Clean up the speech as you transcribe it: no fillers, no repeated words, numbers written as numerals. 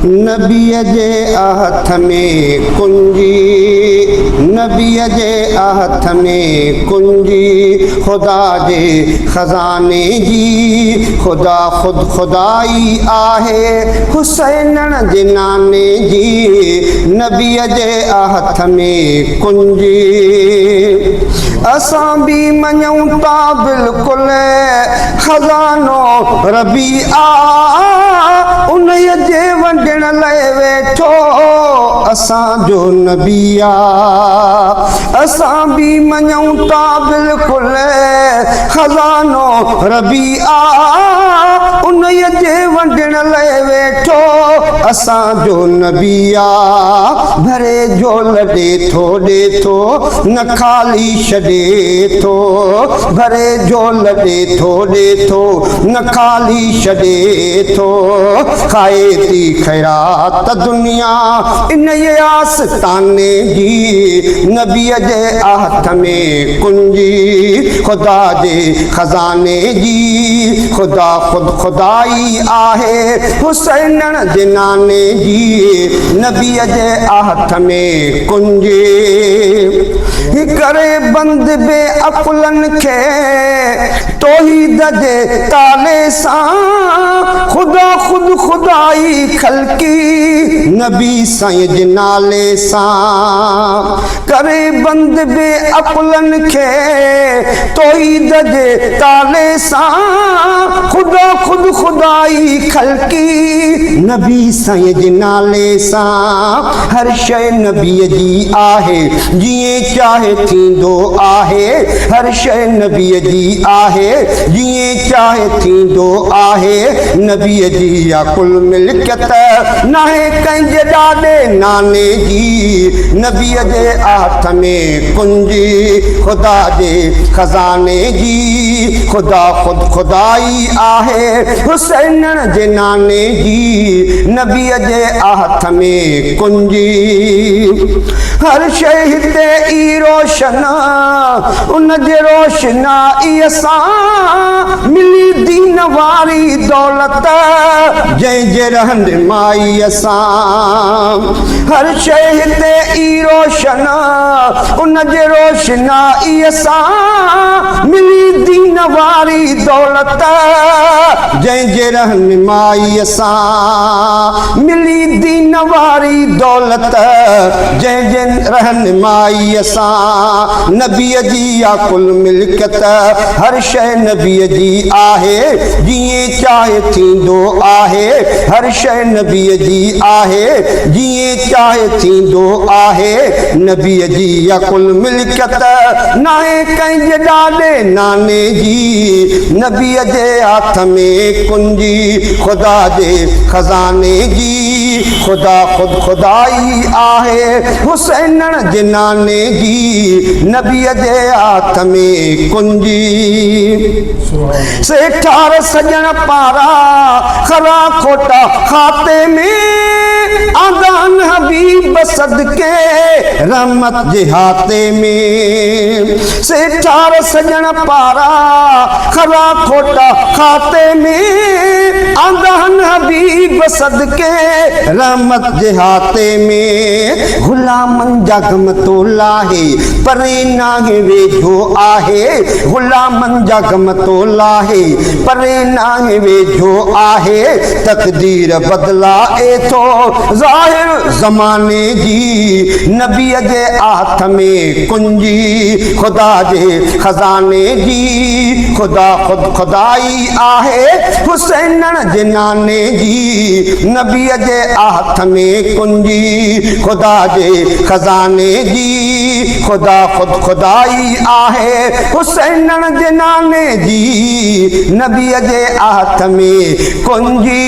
नबीअ जे हथ में कुंजी, नबीअ जे हथ में कुंजी, खुदा जे खज़ाने जी खुदा खुद खुदाई आहे, हुसैन जे नाने जी नबीअ जे हथ में कुंजी। असां बि मञूं था बिल्कुलु खज़ानो रबी आ, उन जे वंडण लाइ वेठो असांजो नबी आ। असां बि मञूं था बिल्कुलु खज़ानो रबी आ, उन जे वंडण लाइ वेठो असांजो नबी आ। भरे झोल ॾे थो न ख़ाली छॾे थो, भरे झोल ॾे थो न ख़ाली छॾे थो, खाए थी ख़ैरात दुनिया इन आस्ताने जी नबीअ जे हथ में कुंजी, खुदा जे खज़ाने जी खुदा खुद खुदाई आहे, हुसैन जे नाने जी नबीअ जे हथ में कुंजी। करे बंद बे अकुलन खे तौहीद जे ताले सां, खुदा खुद खुदाई खलकी नबी साईं जे नाले सां। करे बंद बे अकुलन खे तौहीद जे ताले सां, खुदा खुद खुदाई खलकी नबी साईं जे नाले सां। हर शइ नबीअ जी आहे जीअं चाहे थींदो आहे, हर शइ नबीअ जी आहे जीअं चाहे थींदो आहे, नबीअ जी या कुल मिल्कियत नाहे कंहिंजे ॾाॾे नाने जी नबीअ जे हथ में कुंजी, खुदा जे खज़ाने जी खुदा खुद खुदाई आहे, हुसैन जे नाने जी नबीअ जे हथ में कुंजी। हर शइ हिते ई रोशन उन जे रोशनाई सां मिली दीन वारी दौलत जंहिंजे रहनुमाई सां। हर शइ हिते ई रोशन उन जे रोशनाई सां मिली दीन वारी दौलत जंहिंजे रहनुमाई सां, मिली दीन वारी दौलत जंहिंजे रहनुमाई सां। नबीअ जी या कुल मिल्कियत हर शइ नबीअ जी आहे जीअं चाहे थींदो आहे, हर शइ नबीअ जी आहे जीअं चाहे थींदो आहे, नबीअ जी या कुल मिल्कियत नाहे कंहिंजे ॾाॾे नाने जी नबीअ जे हथ में कुंजी, खुदा जे खज़ाने जी खुदा खुद खुदाई आहे, हुसैन जे नाने जी नबीअ जे हथ में कुंजी। सेठार सजण पारा खरा खोटा खाते में आदान हबीब सदके रहमत जे हाथे में। सेठार सजण पारा खरा खोटा खाते में आदान हबीब सदके रहमत जे हाथे में। गुलामन जा गम तो लाहे परे नाहे वेझो आहे, गुलामन जा गम तो लाहे परे नाहे वेझो आहे, तकदीर बदलाए थो ज़ाहिर ज़माने जी नबीअ जे हथ में कुंजी, खुदा जे खज़ाने जी खुदा खुद खुदाई आहे, हुसैन जे नाने जी नबीअ जे हथ में कुंजी, खुदा जे खज़ाने जी खुदा खुद खुदाई आहे, हुसैन जे नाने जी नबीअ जे हथ में कुंजी।